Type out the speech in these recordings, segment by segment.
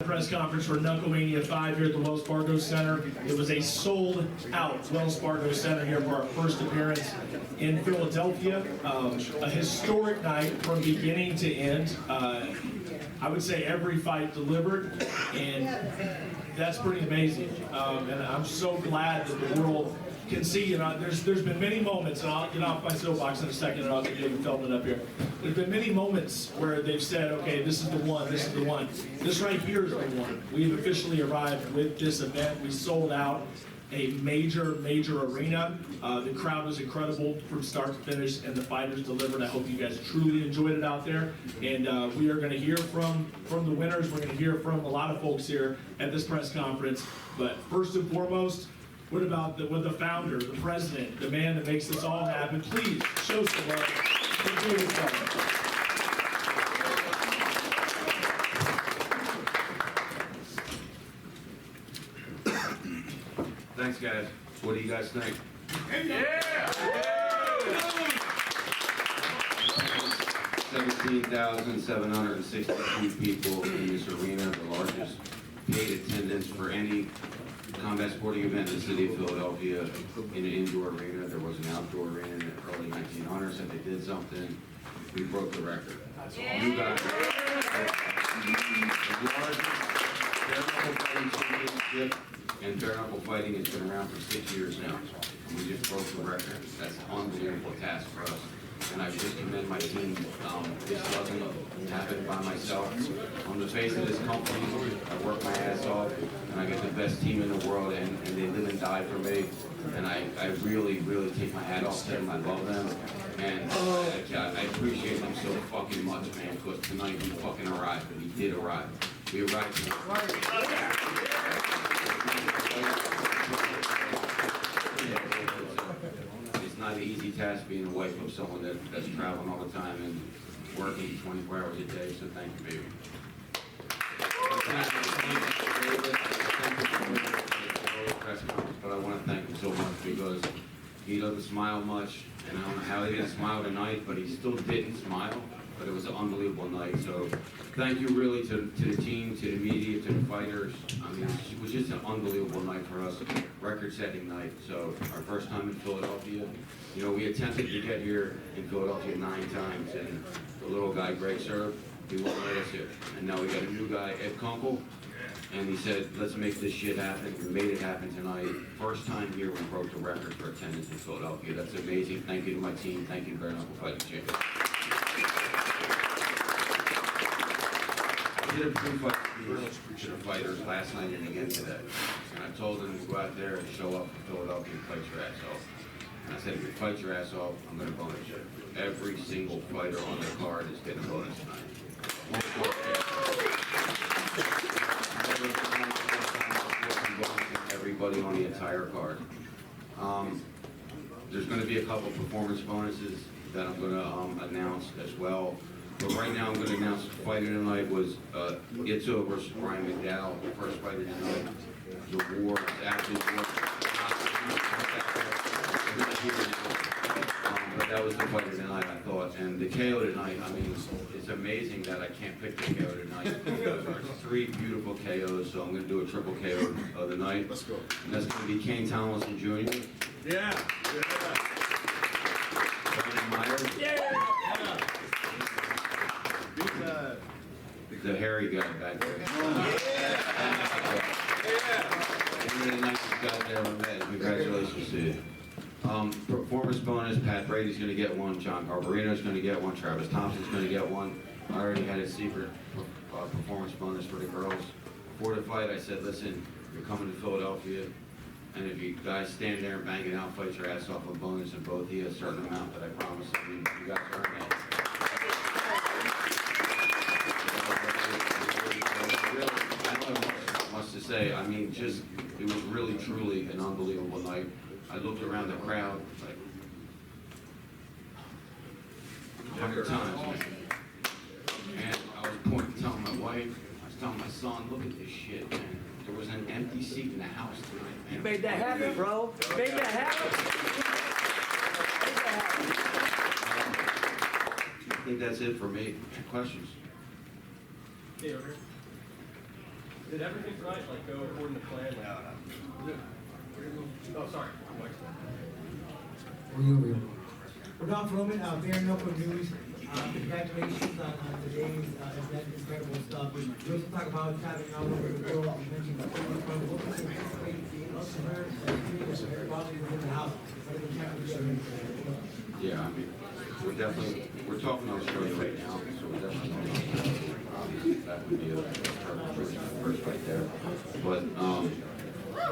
Press conference for Knucklemania 5 here at the Wells Fargo Center. It was a sold-out Wells Fargo Center here for our first appearance in Philadelphia. A historic night from beginning to end. I would say every fight delivered, and that's pretty amazing. And I'm so glad that the world can see, you know, there's been many moments, and I'll get off my soapbox in a second, and I'll get David Feldman up here. There's been many moments where they've said, okay, this is the one, this is the one. This right here is the one. We've officially arrived with this event. We sold out a major arena. The crowd was incredible from start to finish, and the fighters delivered. I hope you guys truly enjoyed it out there. And we are going to hear from the winners. We're going to hear from a lot of folks here at this press conference. But first and foremost, what about the founder, the president, the man that makes this all happen? Please show some love for David Feldman. Thanks, guys. What do you guys think? Yeah! 17,762 people in this arena, the largest paid attendance for any combat sporting event in the city of Philadelphia in an indoor arena. There was an outdoor arena in the early 1900s, and they did something. We broke the record. You guys, the largest bare knuckle fighting championship, and bare knuckle fighting has been around for 6 years now. And we just broke the record. That's an unbelievable task for us. And I just commend my team. This doesn't happen by myself. I'm the face of this company. I work my ass off, and I get the best team in the world, and they live and die for me. And I really take my hat off to them. I love them. And I appreciate them so fucking much, man, because tonight we fucking arrived, and we did arrive. We arrived tonight. It's not an easy task being a wife of someone that's traveling all the time and working 24 hours a day, so thank you, baby. But I want to thank him so much because he doesn't smile much, and I don't know how he didn't smile tonight, but he still didn't smile. But it was an unbelievable night. So thank you really to the team, to the media, to the fighters. I mean, it was just an unbelievable night for us, record-setting night. So our first time in Philadelphia. You know, we attempted to get here in Philadelphia 9 times, and the little guy, Greg Serb, he wouldn't let us here. And now we got a new guy, Ed Kunkel, and he said, let's make this shit happen. We made it happen tonight. First time here, we broke the record for attendance in Philadelphia. That's amazing. Thank you to my team. Thank you to Bare Knuckle Fighting Champions. I did a pre-fight speech to the fighters last night and again today. And I told them to go out there and show up in Philadelphia and fight your ass off. And I said, if you fight your ass off, I'm going to bonus you. Every single fighter on their card is getting a bonus tonight. Everybody on the entire card. There's going to be a couple performance bonuses that I'm going to announce as well. But right now I'm going to announce the fighter tonight was Itzo versus Brian McDowell, the first fighter tonight. The war is absolutely war. But that was the fighter tonight, I thought. And the KO tonight, I mean, it's amazing that I can't pick the KO tonight. There's 3 beautiful KOs, so I'm going to do a triple KO of the night. Let's go. And that's going to be Kane Tomlinson Jr. Yeah. Brandon Myers. Yeah. The hairy guy back there. One of the nicest guys I ever met. Congratulations to you. Performance bonus, Pat Brady's going to get one, John Garbarino's going to get one, Travis Thompson's going to get one. I already had a secret performance bonus for the girls. Before the fight, I said, listen, you're coming to Philadelphia, and if you guys stand there and bang it out, fight your ass off a bonus in both of you, a certain amount that I promise you guys earn that. I don't have much to say. I mean, just, it was really, truly an unbelievable night. I looked around the crowd like 100 times. And I was telling my wife, I was telling my son, look at this shit, man. There was an empty seat in the house tonight, man. You made that happen, bro. You made that happen. I think that's it for me. Questions? Hey, over here. Did everything tonight go according to plan? Oh, sorry. Well, Dr. Roman, Bear Knuckle News, congratulations on today's event, incredible stuff. We also talk about having all over the world. You mentioned what was anticipated elsewhere, everybody within the house. Yeah, I mean, we're talking Australia right now, so we're definitely that would be a first right there. But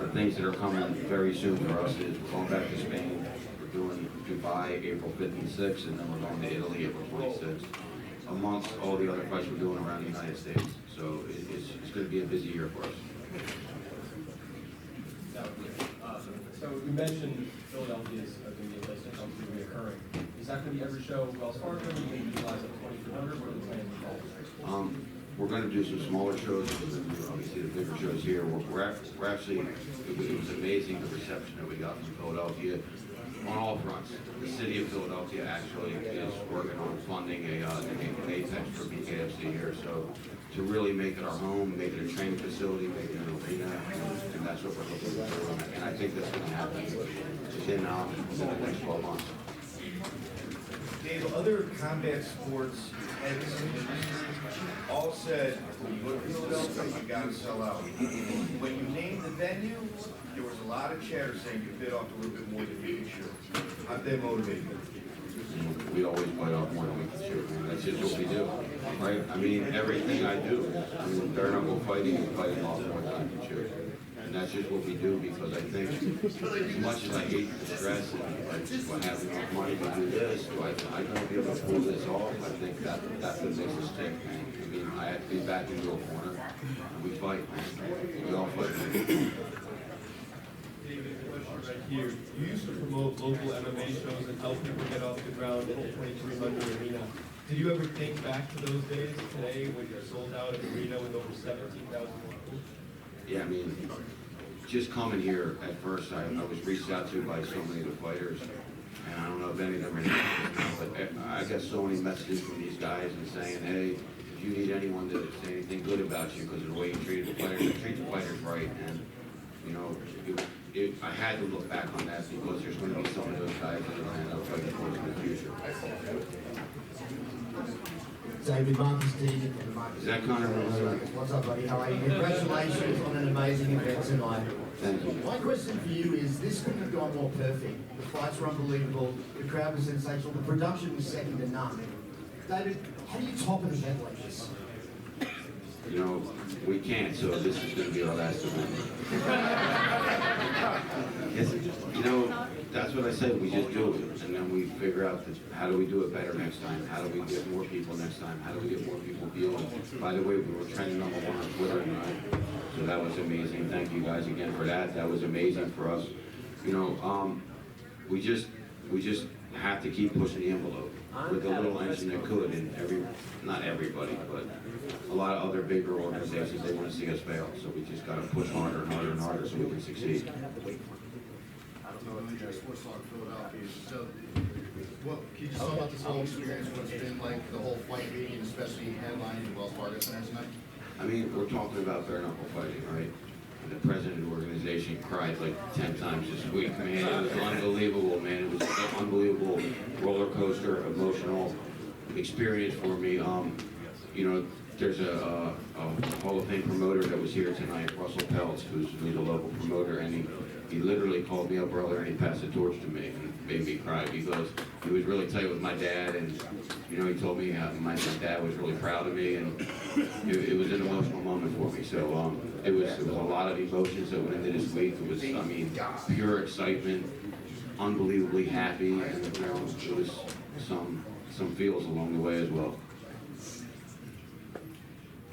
the things that are coming very soon for us is we're going back to Spain. We're doing Dubai April 5th and 6th, and then we're going to Italy April 26th, amongst all the other fights we're doing around the United States. So it's going to be a busy year for us. So you mentioned Philadelphia is going to be a place that comes to be reoccurring. Is that going to be every show Wells Fargo? Are you going to utilize up 2,300? What are the plans involved? We're going to do some smaller shows, obviously the bigger shows here. We're actually, it was amazing the reception that we got from Philadelphia on all fronts. The city of Philadelphia actually is working on funding an apex for BKFC here. So to really make it our home, make it a training facility, make it an arena, and that's what we're looking for. And I think that's going to happen within the next 12 months. Dave, other combat sports heads all said, when you go to Philadelphia, you gotta sell out. When you named the venue, there was a lot of chatter saying you bit off a little bit more than you could chew. How'd they motivate you? We always bite off more than we can chew. That's just what we do, right? I mean, everything I do, I mean, bare knuckle fighting is biting off more than I can chew. And that's just what we do because I think as much as I hate the stress and like, what having enough money to do this, do I going to be able to pull this off? I think that's what makes us tick, man. I mean, I have to be back into a corner and we fight, man. We all fight. David, right here. You used to promote local MMA shows and help people get off the ground in the 2,300 arena. Did you ever think back to those days today when you're sold out an arena with over 17,000 people? Yeah, I mean, just coming here at first, I was reached out to by so many of the fighters, and I don't know if any of them are here, but I got so many messages from these guys and saying, hey, if you need anyone to say anything good about you because of the way you treated the fighters, you treat the fighters right, and, you know, I had to look back on that because there's going to be some of those guys that are going to end up fighting for us in the future. David, Marcus Deegan from the Marcus. Is that Connor? What's up, buddy? How are you? Congratulations on an amazing event tonight. Thank you. My question for you is, this couldn't have gone more perfect. The fights were unbelievable, the crowd was sensational, the production was second to none. David, how do you top an event like this? You know, we can't, so this is going to be our last event. You know, that's what I said, we just do it, and then we figure out how do we do it better next time, how do we get more people next time, how do we get more people viewing. By the way, we were trending #1 on Twitter tonight, so that was amazing. Thank you guys again for that. That was amazing for us. You know, we just have to keep pushing the envelope with the little engine that could, and not everybody, but a lot of other bigger organizations, they want to see us fail, so we just got to push harder and harder and harder so we can succeed. Sports Talk Philadelphia. So, what can you just talk about this whole experience? What it's been like, the whole fight week, and especially headlining the Wells Fargo Center tonight? I mean, we're talking about bare knuckle fighting, right? And the president of the organization cried like 10 times this week, man. It was unbelievable, man. It was an unbelievable roller coaster, emotional experience for me. You know, there's a Hall of Fame promoter that was here tonight, Russell Peltz, who's a local promoter, and he literally called me up earlier and he passed the torch to me and made me cry because he was really tight with my dad, and you know, he told me my dad was really proud of me, and it was an emotional moment for me. So it was a lot of emotions that went into this week. It was, I mean, pure excitement, unbelievably happy, and you know, it was some feels along the way as well.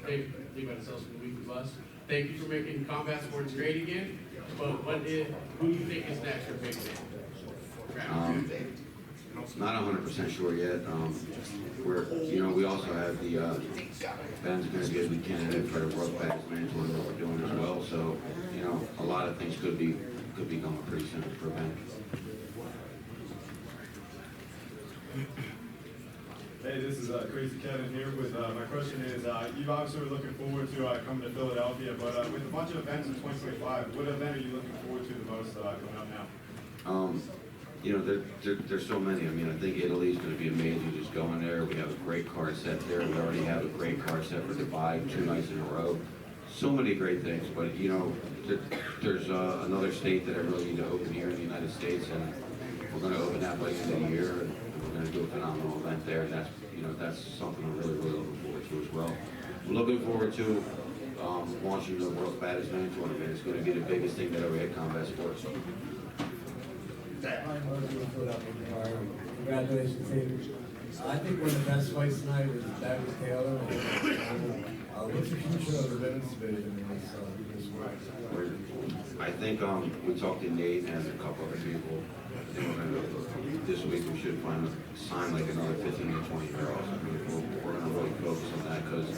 Hey, Lee Bettelsels from the Weekly Buzz. Thank you for making combat sports great again. But who do you think is next for Big Man? Not 100% sure yet. You know, we also have the Ben's going to be a good candidate for the Rothwell management that we're doing as well. So, you know, a lot of things could be going pretty soon for Ben. Ben, Hey, this is Crazy Kevin here with, my question is, you obviously were looking forward to coming to Philadelphia, but with a bunch of events in 2025, what event are you looking forward to the most coming up now? You know, there's so many. I mean, I think Italy's going to be amazing just going there. We have a great card set there. We already have a great card set for Dubai 2 nights in a row. So many great things, but you know, there's another state that I really need to open here in the United States, and we're going to open that by the end of the year, and we're going to do a phenomenal event there. And that's, you know, that's something I'm really, really looking forward to as well. I'm looking forward to launching the World's Baddest Man tournament. It's going to be the biggest thing that ever hit combat sports. Congratulations, David. I think one of the best fights tonight was Taylor. What's the future of the women's division in this sport? I think we talked to Nate and a couple other people. I think we're gonna, this week we should sign like another 15 to 20 girls. I mean, we're gonna really focus on that because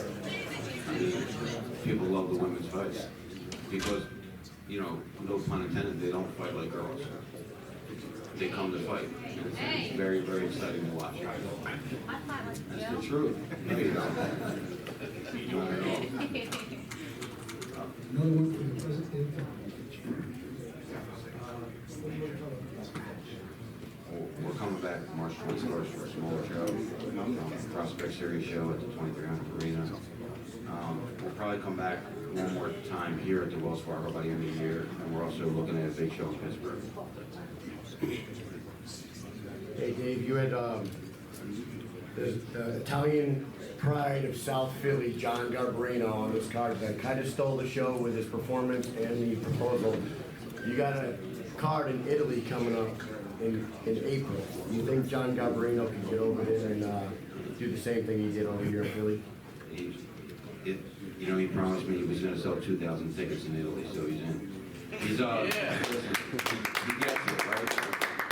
I mean, people love the women's fights because, you know, no pun intended, they don't fight like girls. They come to fight. It's very, very exciting to watch. That's the truth. No, you don't. Not at all. Another one for the president. We're coming back March 21st for a smaller show, Prospect Series show at the 2300 Arena. We'll probably come back one more time here at the Wells Fargo by the end of the year, and we're also looking at a big show in Pittsburgh. Hey Dave, you had the Italian pride of South Philly, John Garbarino, on this card that kind of stole the show with his performance and the proposal. You got a card in Italy coming up in April. You think John Garbarino could get over there and do the same thing he did over here in Philly? You know, he promised me he was going to sell 2,000 tickets in Italy, so he's in. He's listen, he gets it, right?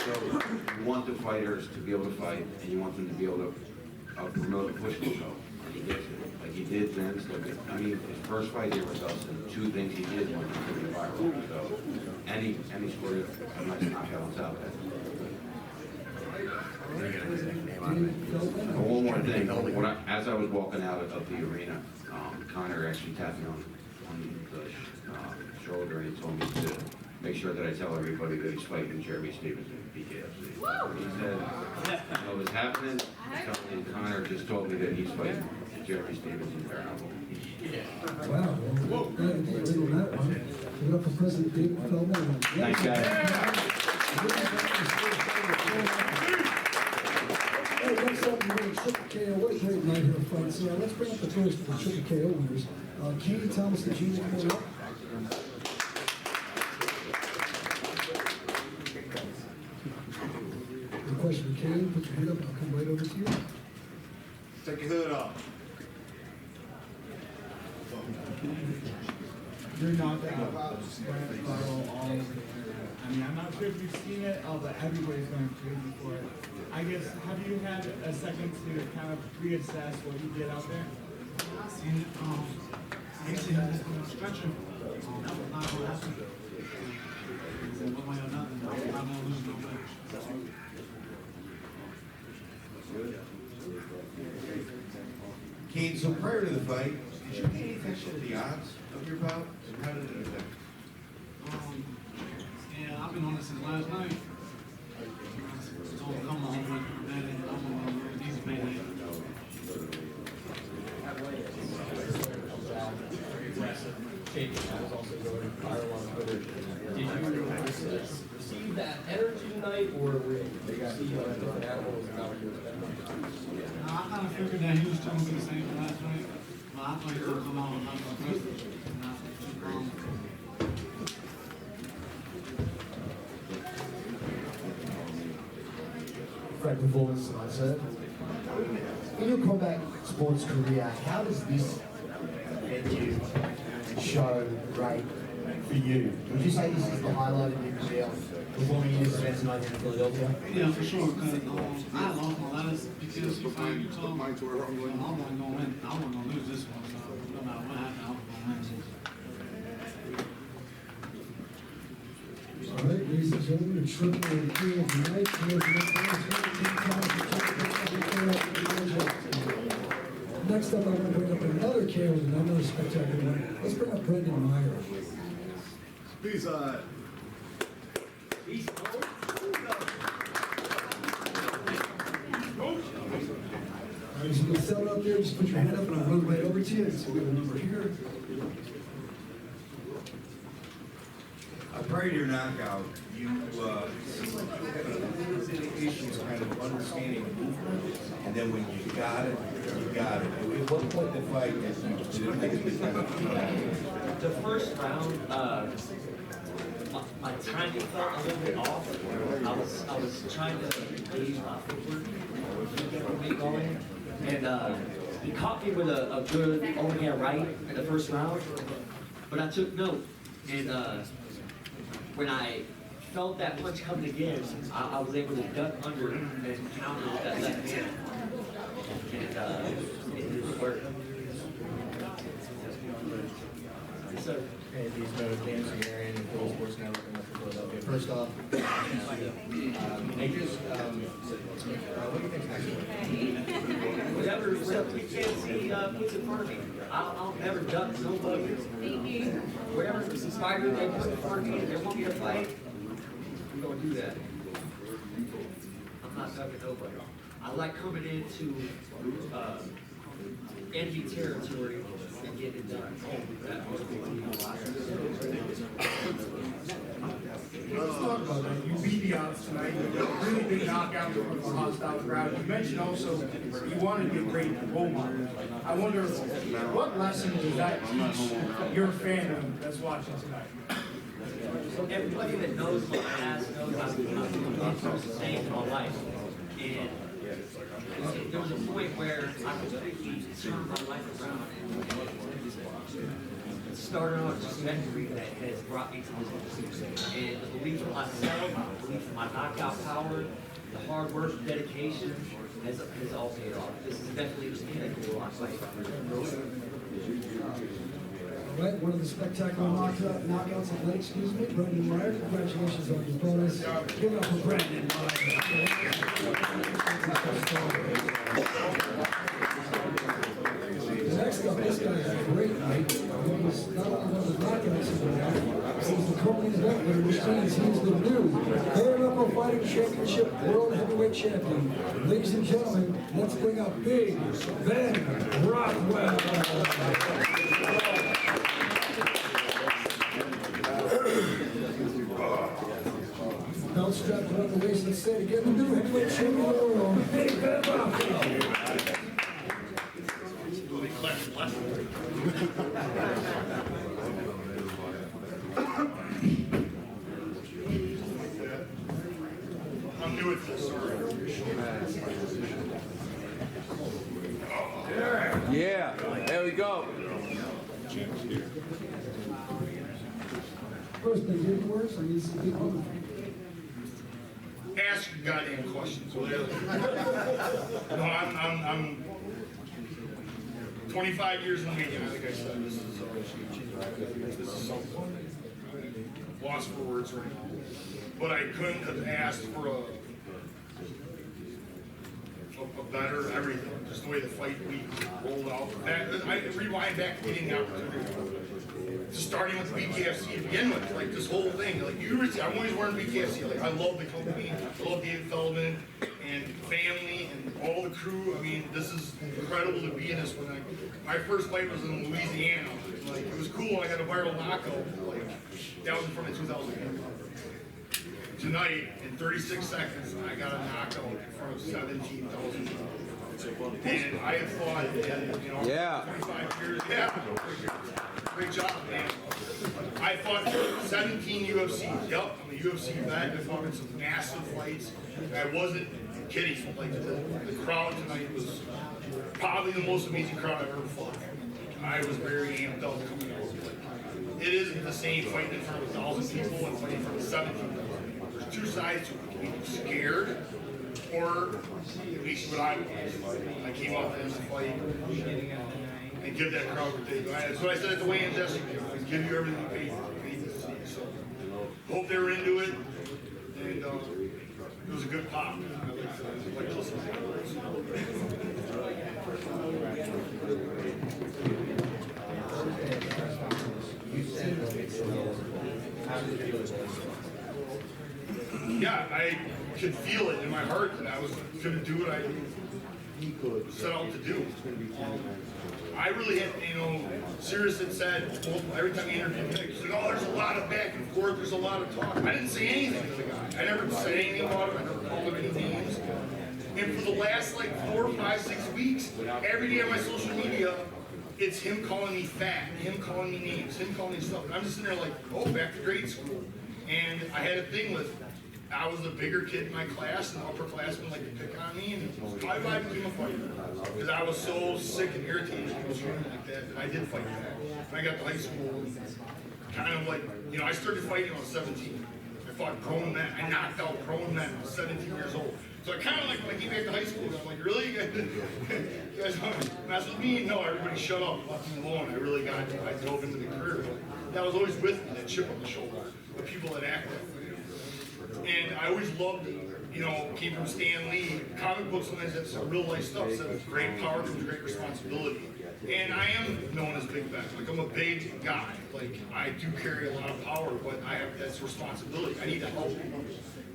So you want the fighters to be able to fight, and you want them to be able to promote and push the show. And he gets it. Like he did then. I mean, his first fight here with us, and 2 things he did went pretty viral. So, and he scored a nice knockout on top of that. One more thing. As I was walking out of the arena, Connor actually tapped me on the shoulder and he told me to make sure that I tell everybody that he's fighting Jeremy Stevens in BKFC. He said, you know what's happening? And Connor just told me that he's fighting Jeremy Stevens in Fargo. Wow. Well, that one. Give it up for President David Feldman. Thanks, guys. Hey, next up, we're going to Triple KO. What a great night here, folks. Let's bring up the toast for the Triple KO winners. Katie Thomas, the junior coming up. The question, Katie, put your hand up. I'll come right over to you. Take your hood off. You're not that all over the internet. I mean, I'm not sure if you've seen it, but everybody's going crazy for it. I guess, have you had a second to kind of reassess what you did out there? I've seen it. I actually had this on a stretcher. That was not what happened. So one way or another, I'm going to lose no weight. Kane, so prior to the fight, did you pay any attention to the odds of your bout? How did it affect? Yeah, I've been on it since last night. So come on, I'm easy payday. Did you receive that energy tonight, or were they got different animals and I kind of figured that he was trying to be the same for last night. But I thought he was going to come out and not go crazy. Frank performance, I said. In your combat sports career, how does this venue show rate for you? Would you say this is the highlight of your career, performing in this event tonight in Philadelphia? Yeah, for sure. Because I lost my last BKFC fight. You told me I wasn't going to win. I wasn't going to lose this one. So no matter what happened, I was going to win. All right, ladies and gentlemen, the triple and the of the night. Next up, I want to bring up another kid with another spectacular one. Let's bring up Brendan Meyer. Please, All right, so you'll settle up there, just put your hand up and I'll run right over to you. So we have a number here. Prior to your knockout, you seemed like you had a little issues kind of understanding the movement, and then when you got it, you got it. At what point in the fight did it really kind of The first round, my timing felt a little bit off. I was trying to gauge my footwork to get me going, and he caught me with a good overhand right in the first round, but I took note, and when I felt that punch coming again, I was able to duck under and counter with that left hand, and it didn't work. Yes, sir. Hey, these notes, James Garian and Phil Sports Network in Metro Philadelphia. First off, what do you think's next? Whatever BKFC puts in front of me, I'll never duck nobody. Whatever spider they put in front of me, they want me to fight, I'm gonna do that. I'm not ducking nobody. I like coming into enemy territory and getting it done. Let's talk about that. You beat the odds tonight. You got a really big knockout from a hostile crowd. You mentioned also you wanted to be a great role model. I wonder what lesson does that teach your fandom that's watching tonight? Everybody that knows my past knows I've been through some things in my life. And there was a point where I completely turned my life around and started on a trajectory that has brought me to this position. And the belief in myself, the belief in my knockout power, the hard work, dedication has all paid off. This is definitely the pinnacle of my life. All right, one of the spectacular knockouts of the night, excuse me, Brendan Meyer. Congratulations on your bonus. Give it up for Brendan Next up, this guy is a great night. He's not only one of the knockouts of the night, he's the co-main event winner, which means he's the new Bare Knuckle Fighting Championship World Heavyweight Champion. Ladies and gentlemen, let's bring up Big Ben Rothwell. Belt strapped around the waist and say again, the new heavyweight champion of the world, Big Ben Rothwell. I'm new at this, sorry. yeah, there we go. First, they did worse, I need some big woman. Ask your goddamn questions, will you? No, I'm 25 years in the media. I think I said this is something. Lost for words right now. But I couldn't have asked for a better everything. Just the way the fight week rolled out. I rewind back to getting the opportunity. Just starting with BKFC to begin with, like this whole thing. Like I'm always wearing BKFC. Like I love the company, I love David Feldman and family and all the crew. I mean, this is incredible to be in this one. My first fight was in Louisiana. Like it was cool. I got a viral knockout. Like that was in front of 2,000 people. Tonight, in 36 seconds, I got a knockout in front of 17,000 people. And I have fought in, 25 years. Yeah. Great job, man. I fought 17 UFCs. Yep, I'm a UFC vet. I fought in some massive fights. I wasn't kidding. Like the crowd tonight was probably the most amazing crowd I've ever fought. I was very amped up coming out. It isn't the same fighting in front of 1,000 people and fighting in front of 17,000 people. There's two sides to it. You can be scared, or at least what I was. I came out there to fight and give that crowd what they do. That's what I said at the weigh-in yesterday. I give you everything you paid to see. So hope they were into it. And It was a good pop. I like to listen to yeah, I could feel it in my heart that I was going to do what I set out to do. I really had, Sirius had said, well, every time he interviewed Mick, he's like, oh, there's a lot of back and forth, there's a lot of talk. I didn't say anything to the guy. I never said anything about him, I never called him any names. And for the last like 4, 5, 6 weeks, every day on my social media, it's him calling me fat, him calling me names, him calling me stuff. And I'm just sitting there like, oh, back to grade school. And I had a thing with, I was the bigger kid in my class, and the upperclassmen like to pick on me, and I became a fighter. Because I was so sick and irritated with people screaming like that I did fight back. When I got to high school, kind of like, I started fighting when I was 17. I fought grown men. I knocked out grown men when I was 17 years old. So I kind of like, when I came back to high school, I'm like, really? You guys want to mess with me? No, everybody shut up, left me alone. I dove into the career. But that was always with me, that chip on the shoulder, the people that act that way. And I always loved, came from Stan Lee, comic books, sometimes that's real life stuff, so with great power comes great responsibility. And I am known as Big Ben. Like, I'm a big guy. Like, I do carry a lot of power, but that's responsibility. I need to help people,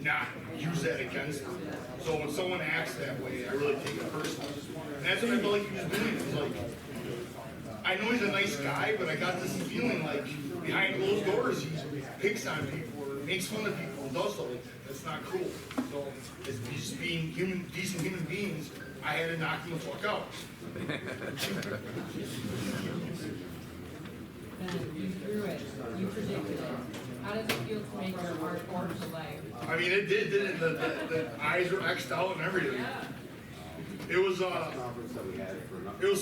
not use that against them. So when someone acts that way, I really take it personally. And that's what I felt like he was doing. It was like, I know he's a nice guy, but I got this feeling like behind closed doors, he picks on people or makes fun of people and does stuff like that. That's not cool. So, as just being decent human beings, I had to knock him the fuck out. Ben, you threw it. You predicted it. How does it feel to make your heart warm to life? I mean, it did, didn't it? The eyes were X'd out and everything. Yeah. It was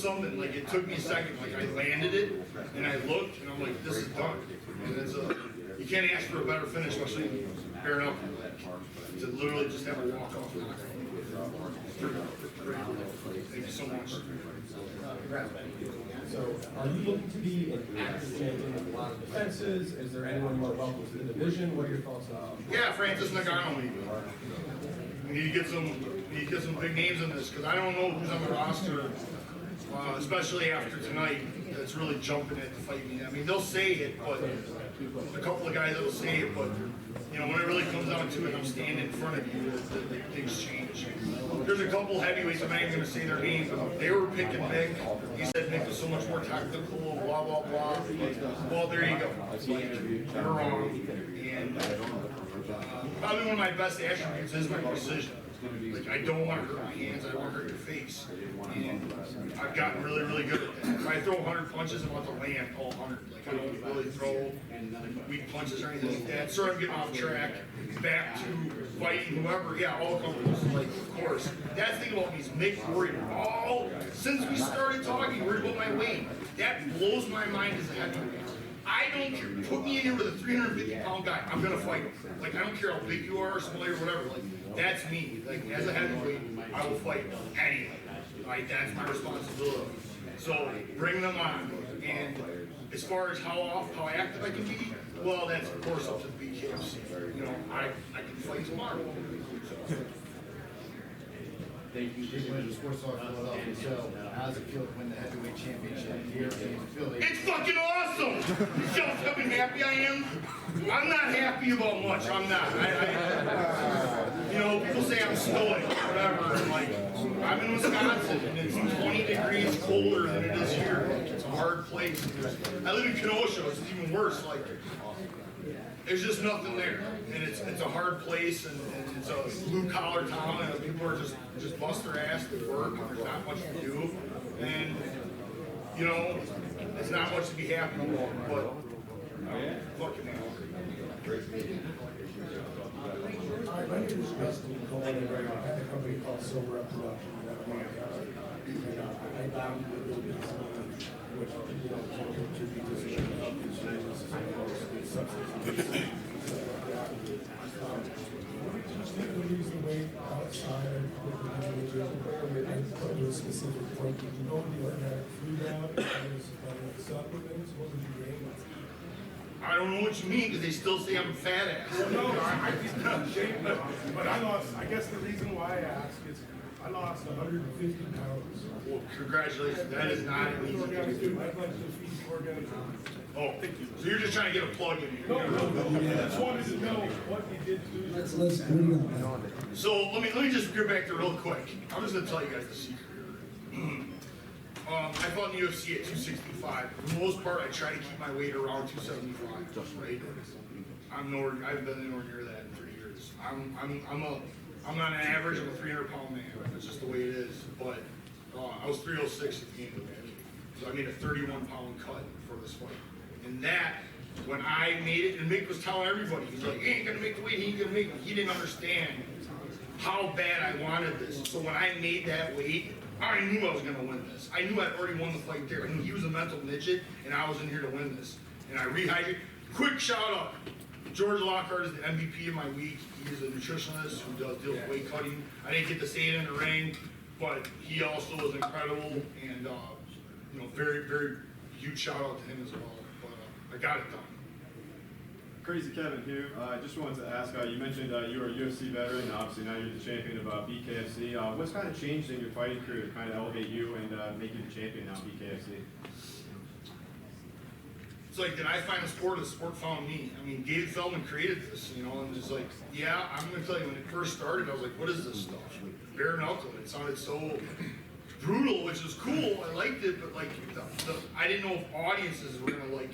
something, like, it took me a second, like, I landed it, and I looked, and I'm like, this is done. And it's you can't ask for a better finish, especially pairing up, to literally just have a walk off. Thank you so much. So, are you looking to be an active in a lot of defenses? Is there anyone more welcome to the division? What are your thoughts on? Yeah, Francis Ngannou. We need to get some big names in this, because I don't know who's on the roster, especially after tonight, that's really jumping at to fight me. I mean, they'll say it, but a couple of guys that'll say it, but when it really comes down to it, I'm standing in front of you, the things change. There's a couple heavyweights, I'm not even going to say their names, but they were picking Mick. He said Mick was so much more technical, blah, blah, blah. Well, there you go. You're wrong. And probably one of my best attributes is my precision. Like, I don't want to hurt my hands, I don't want to hurt your face. And I've gotten really, really good at that. If I throw 100 punches, I want to land all 100. Like, I don't really throw weak punches or anything like that. Sorry, I'm getting off track. Back to fighting whoever. Yeah, all companies, like, of course. That's the thing about me is Mick worried since we started talking, worried about my weight. That blows my mind as a heavyweight. I don't care. Put me in here with a 350-pound guy. I'm gonna fight him. Like, I don't care how big you are or small or whatever. Like, that's me. Like, as a heavyweight, I will fight anyone. Like, that's my responsibility. So bring them on. And as far as how active I can be, well, that's of course up to the BKFC. I can fight tomorrow. So. Thank you. Big win, Sports Talk Philadelphia. So, how does it feel to win the heavyweight championship here in Philly? It's fucking awesome! You see how fucking happy I am? I'm not happy about much. I'm not. People say I'm stoic, whatever. I'm like, I'm in Wisconsin, and it's 20 degrees colder than it is here. It's a hard place. I live in Kenosha, which is even worse. Like, there's just nothing there, and it's a hard place, and it's a blue collar town, and people are just bust their ass to work, and there's not much to do, and it's not much to be happy about, but fucking hell. Hi, my name is Justin Cole. I had a company called Silver Up Production. I bound with the business, which contribute to the substance. Just use the weight outside with the individual and put to a specific point. Did you know the automatic food route? Supplements? What would you gain? I don't know what you mean, because they still say I'm a fat ass. Well, no, I'm not ashamed, but I lost, I guess the reason why I ask is I lost 150 pounds. Well, congratulations, that is not an easy thing to do. I'd like to feed organic. Oh, so you're just trying to get a plug in here? No, I just wanted to know what you did to do. Let's bring it on. So let me just get back there real quick. I'm just gonna tell you guys the secret here. I fought in the UFC at 265. For the most part, I try to keep my weight around 275. Just right. I've been nowhere near that in 3 years. I'm not an average. I'm a 300-pound man. That's just the way it is. But I was 306 at the end of the week, so I made a 31-pound cut for this fight. And that, when I made it, and Mick was telling everybody, he's like, he ain't gonna make the weight. He ain't gonna make it. He didn't understand how bad I wanted this. So when I made that weight, I knew I was gonna win this. I knew I'd already won the fight there. I knew he was a mental midget, and I was in here to win this. And I rehydrated. Quick shout out. George Lockhart is the MVP of my week. He is a nutritionist who does deal with weight cutting. I didn't get to say it in the ring, but he also was incredible, and you know, very, very huge shout out to him as well. But I got it done. Crazy Kevin here. I just wanted to ask, you mentioned you were a UFC veteran, obviously now you're the champion of BKFC. What's kind of changed in your fighting career to kind of elevate you and make you the champion now, BKFC? It's like, did I find a sport? The sport found me. I mean, David Feldman created this, you know, and just like, yeah, I'm gonna tell you, when it first started, I was like, what is this stuff? Bare knuckle. It sounded so brutal, which is cool. I liked it, but like, I didn't know if audiences were gonna like,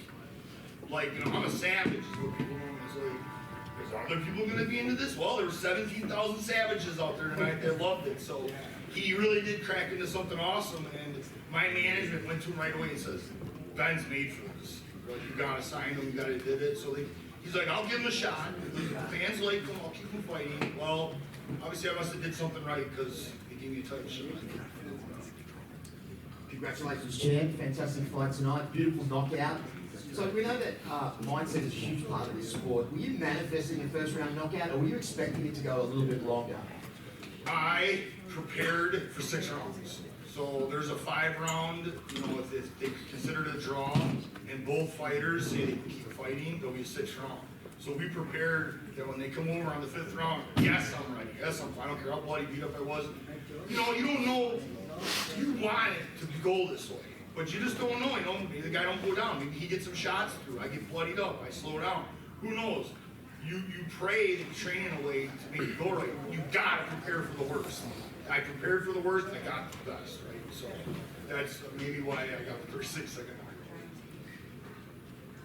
you know, I'm a savage, is what people know. It's like, is other people gonna be into this? Well, there were 17,000 savages out there tonight that loved it. So he really did crack into something awesome, and my management went to him right away and says, Ben's made for this. Like, you gotta sign him, you gotta did it. So he's like, I'll give him a shot. The fans like him, I'll keep him fighting. Well, obviously I must have did something right, because he gave me a title shot. Congratulations, champ. Fantastic fight tonight. Beautiful knockout. So we know that mindset is a huge part of this sport. Were you manifesting a first round knockout, or were you expecting it to go a little bit longer? I prepared for 6 rounds. So there's a 5-round, you know, if they consider it a draw, and both fighters say they can keep fighting, there'll be a 6th round. So we prepared that when they come over on the 5th round, yes, I'm ready. Yes, I don't care how bloody beat up I was. You know, you don't know, you want it to go this way, but you just don't know. You know, maybe the guy don't go down. Maybe he gets some shots through. I get bloodied up. I slow down. Who knows? You pray that you train in a way to make it go right. You gotta prepare for the worst. I prepared for the worst, and I got the best, right? So that's maybe why I got the 36-second knock.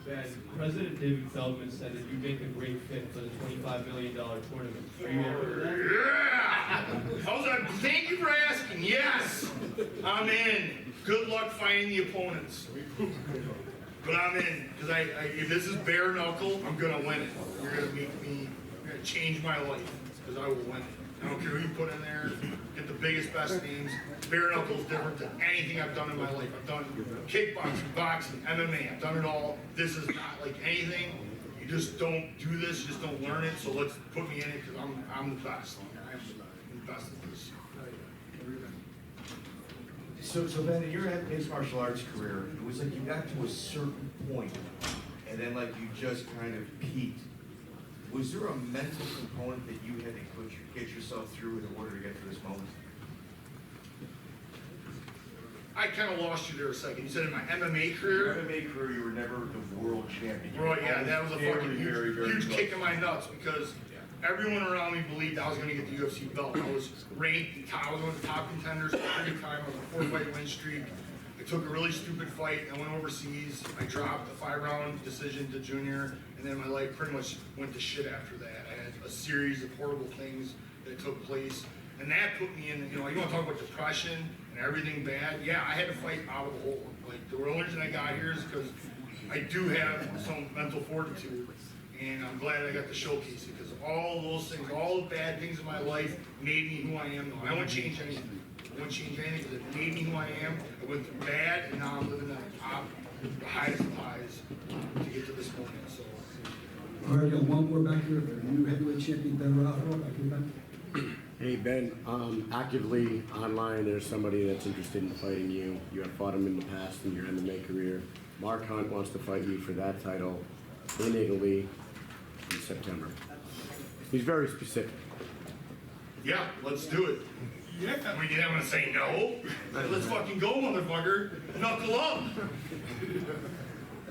Ben, President David Feldman said that you make a great fit for the $25 million tournament. Are you in for that? Yeah! How's that? Thank you for asking. Yes! I'm in. Good luck finding the opponents. But I'm in, because if this is bare knuckle, I'm gonna win it. You're gonna make me, you're gonna change my life, because I will win it. I don't care who you put in there, get the biggest, best names. Bare knuckle is different than anything I've done in my life. I've done kickboxing, boxing, MMA, I've done it all. This is not like anything. You just don't do this, you just don't learn it, so let's put me in it, because I'm the best. I'm the best at this. So Ben, in your mixed martial arts career, it was like you got to a certain point, and then like you just kind of peaked. Was there a mental component that you had to get yourself through in order to get to this moment? I kind of lost you there a second. You said in my MMA career? Your MMA career, you were never the world champion. Right, yeah, that was a fucking huge kick in my nuts, because everyone around me believed I was going to get the UFC belt. I was ranked, I was one of the top contenders every time. I was a 4-fight win streak. I took a really stupid fight. I went overseas. I dropped a 5-round decision to Junior, and then my life pretty much went to shit after that. I had a series of horrible things that took place, and that put me in, you know, you want to talk about depression and everything bad? Yeah, I had to fight out of the hole. Like, the only reason I got here is because I do have some mental fortitude, and I'm glad I got to showcase it, because all those things, all the bad things in my life made me who I am now. I wouldn't change anything. I wouldn't change anything, because it made me who I am. I went through bad, and now I'm living at the top, the highest of highs, to get to this point. So. All right, got one more back here. New heavyweight champion Ben Rothwell. Back here, Ben. Hey Ben, actively online, there's somebody that's interested in fighting you. You have fought him in the past in your MMA career. Mark Hunt wants to fight you for that title. in Italy in September. He's very specific. Yeah, let's do it. Yeah, we didn't want to say no. Let's fucking go, motherfucker. Knuckle up.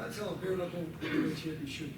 I tell a bare knuckle championship